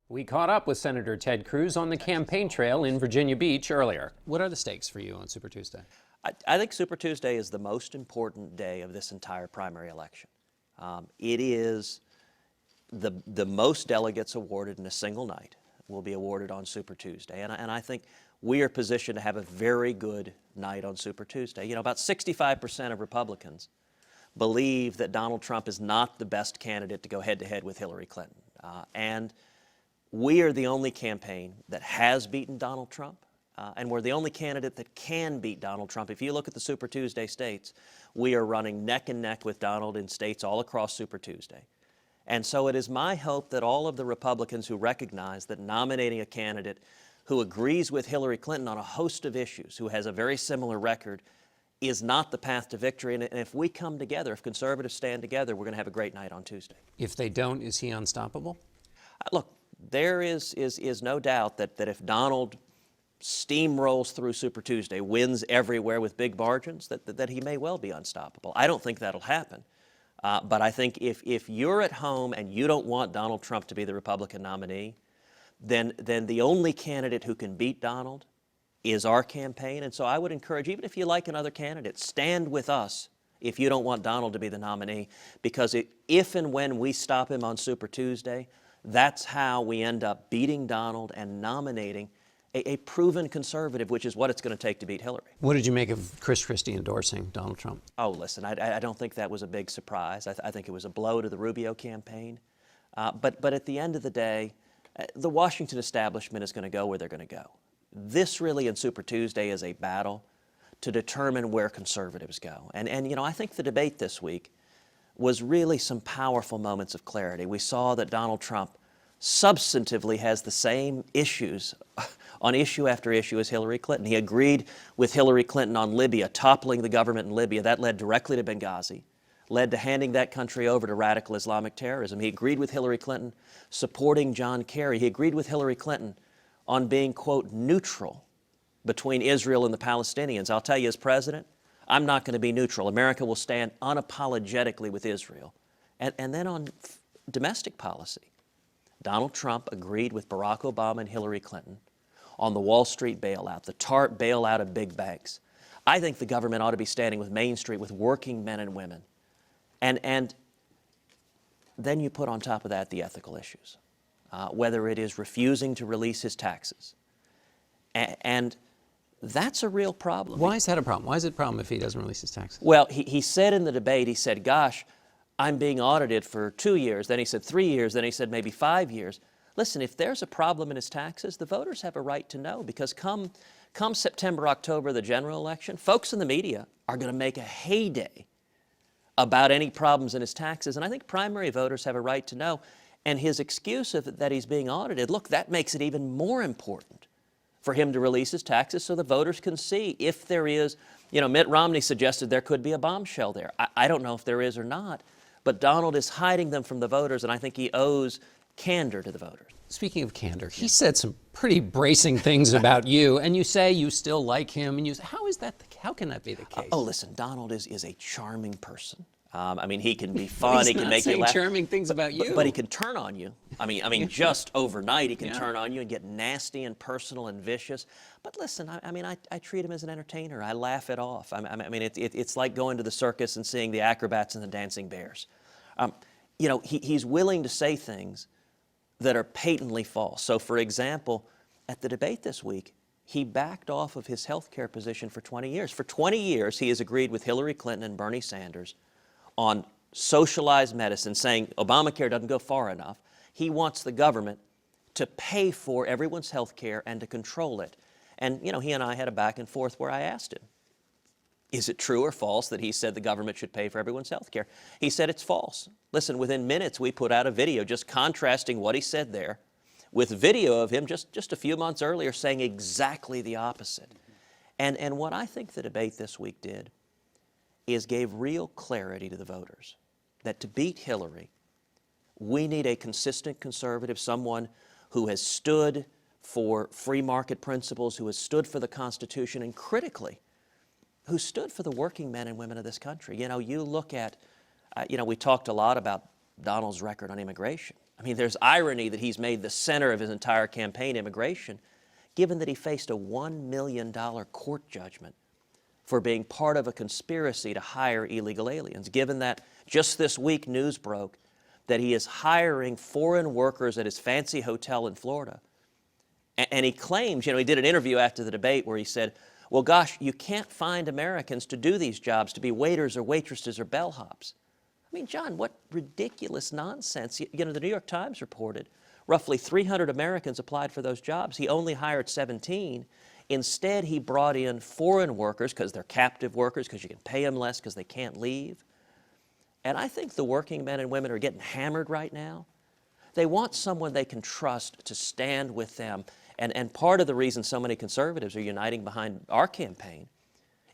We caught up with Senator Ted Cruz on the campaign trail in Virginia Beach earlier. What are the stakes for you on Super Tuesday? I think Super Tuesday is the most important day of this entire primary election. It is the most delegates awarded in a single night will be awarded on Super Tuesday. And I think we are positioned to have a very good night on Super Tuesday. You know, about 65% of Republicans believe that Donald Trump is not the best candidate to go head-to-head with Hillary Clinton. And we are the only campaign that has beaten Donald Trump, and we're the only candidate that can beat Donald Trump. If you look at the Super Tuesday states, we are running neck and neck with Donald in states all across Super Tuesday. And so it is my hope that all of the Republicans who recognize that nominating a candidate who agrees with Hillary Clinton on a host of issues, who has a very similar record, is not the path to victory. And if we come together, if conservatives stand together, we're going to have a great night on Tuesday. If they don't, is he unstoppable? Look, there is no doubt that if Donald steamrolls through Super Tuesday, wins everywhere with big margins, that he may well be unstoppable. I don't think that'll happen. But I think if you're at home and you don't want Donald Trump to be the Republican nominee, then the only candidate who can beat Donald is our campaign. And so I would encourage, even if you like another candidate, stand with us if you don't want Donald to be the nominee, because if and when we stop him on Super Tuesday, that's how we end up beating Donald and nominating a proven conservative, which is what it's going to take to beat Hillary. What did you make of Chris Christie endorsing Donald Trump? Oh, listen, I don't think that was a big surprise. I think it was a blow to the Rubio campaign. But at the end of the day, the Washington establishment is going to go where they're going to go. This really in Super Tuesday is a battle to determine where conservatives go. And you know, I think the debate this week was really some powerful moments of clarity. We saw that Donald Trump substantively has the same issues on issue after issue as Hillary Clinton. He agreed with Hillary Clinton on Libya, toppling the government in Libya. That led directly to Benghazi, led to handing that country over to radical Islamic terrorism. He agreed with Hillary Clinton supporting John Kerry. He agreed with Hillary Clinton on being, quote, neutral between Israel and the Palestinians. I'll tell you, as president, I'm not going to be neutral. America will stand unapologetically with Israel. And then on domestic policy, Donald Trump agreed with Barack Obama and Hillary Clinton on the Wall Street bailout, the TARP bailout of big banks. I think the government ought to be standing with Main Street, with working men and women. And then you put on top of that the ethical issues, whether it is refusing to release his taxes. And that's a real problem. Why is that a problem? Why is it a problem if he doesn't release his taxes? Well, he said in the debate, he said, gosh, I'm being audited for 2 years. Then he said 3 years. Then he said maybe 5 years. Listen, if there's a problem in his taxes, the voters have a right to know, because come September, October, the general election, folks in the media are going to make a heyday about any problems in his taxes. And I think primary voters have a right to know. And his excuse that he's being audited, look, that makes it even more important for him to release his taxes so the voters can see if there is, you know, Mitt Romney suggested there could be a bombshell there. I don't know if there is or not, but Donald is hiding them from the voters, and I think he owes candor to the voters. Speaking of candor, he said some pretty bracing things about you, and you say you still like him, and you say, how can that be the case? Oh, listen, Donald is a charming person. I mean, he can be fun. He can make you laugh. Charming things about you. But he can turn on you. I mean, just overnight, he can turn on you and get nasty and personal and vicious. But listen, I treat him as an entertainer. I laugh it off. It's like going to the circus and seeing the acrobats and the dancing bears. You know, he's willing to say things that are patently false. So, for example, at the debate this week, he backed off of his health care position for 20 years. For 20 years, he has agreed with Hillary Clinton and Bernie Sanders on socialized medicine, saying Obamacare doesn't go far enough. He wants the government to pay for everyone's health care and to control it. And, you know, he and I had a back and forth where I asked him, is it true or false that he said the government should pay for everyone's health care? He said it's false. Listen, within minutes, we put out a video just contrasting what he said there with video of him just a few months earlier saying exactly the opposite. And what I think the debate this week did is gave real clarity to the voters that to beat Hillary, we need a consistent conservative, someone who has stood for free market principles, who has stood for the Constitution, and critically, who stood for the working men and women of this country. You know, you look at, we talked a lot about Donald's record on immigration. I mean, there's irony that he's made the center of his entire campaign immigration, given that he faced a $1 million court judgment for being part of a conspiracy to hire illegal aliens, given that just this week news broke that he is hiring foreign workers at his fancy hotel in Florida. And he claims, he did an interview after the debate where he said, well, gosh, you can't find Americans to do these jobs, to be waiters or waitresses or bellhops. I mean, John, what ridiculous nonsense. The New York Times reported roughly 300 Americans applied for those jobs. He only hired 17. Instead, he brought in foreign workers because they're captive workers, because you can pay them less because they can't leave. And I think the working men and women are getting hammered right now. They want someone they can trust to stand with them. And part of the reason so many conservatives are uniting behind our campaign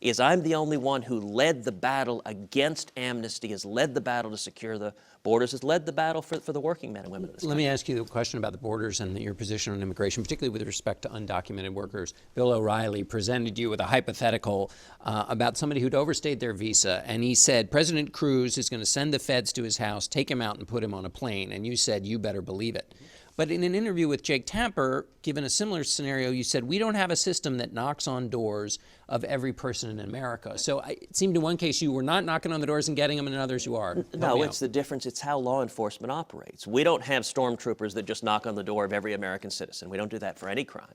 is I'm the only one who led the battle against amnesty, has led the battle to secure the borders, has led the battle for the working men and women of this country. Let me ask you a question about the borders and your position on immigration, particularly with respect to undocumented workers. Bill O'Reilly presented you with a hypothetical about somebody who'd overstayed their visa, and he said President Cruz is going to send the feds to his house, take him out, and put him on a plane. And you said, you better believe it. But in an interview with Jake Tapper, given a similar scenario, you said, we don't have a system that knocks on doors of every person in America. So it seemed in one case you were not knocking on the doors and getting them, and in others you are. No, it's the difference. It's how law enforcement operates. We don't have stormtroopers that just knock on the door of every American citizen. We don't do that for any crime.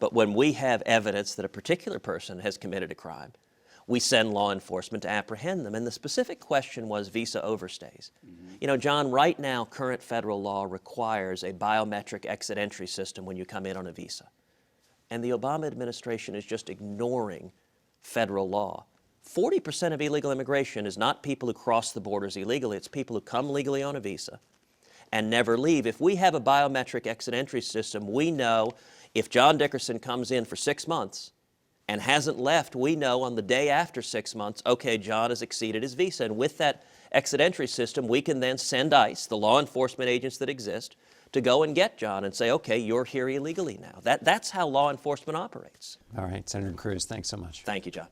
But when we have evidence that a particular person has committed a crime, we send law enforcement to apprehend them. And the specific question was visa overstays. John, right now, current federal law requires a biometric exit-entry system when you come in on a visa. And the Obama administration is just ignoring federal law. 40% of illegal immigration is not people who cross the borders illegally. It's people who come legally on a visa and never leave. If we have a biometric exit-entry system, we know if John Dickerson comes in for 6 months and hasn't left, we know on the day after 6 months, okay, John has exceeded his visa. And with that exit-entry system, we can then send ICE, the law enforcement agents that exist, to go and get John and say, okay, you're here illegally now. That's how law enforcement operates. All right, Senator Cruz, thanks so much. Thank you, John.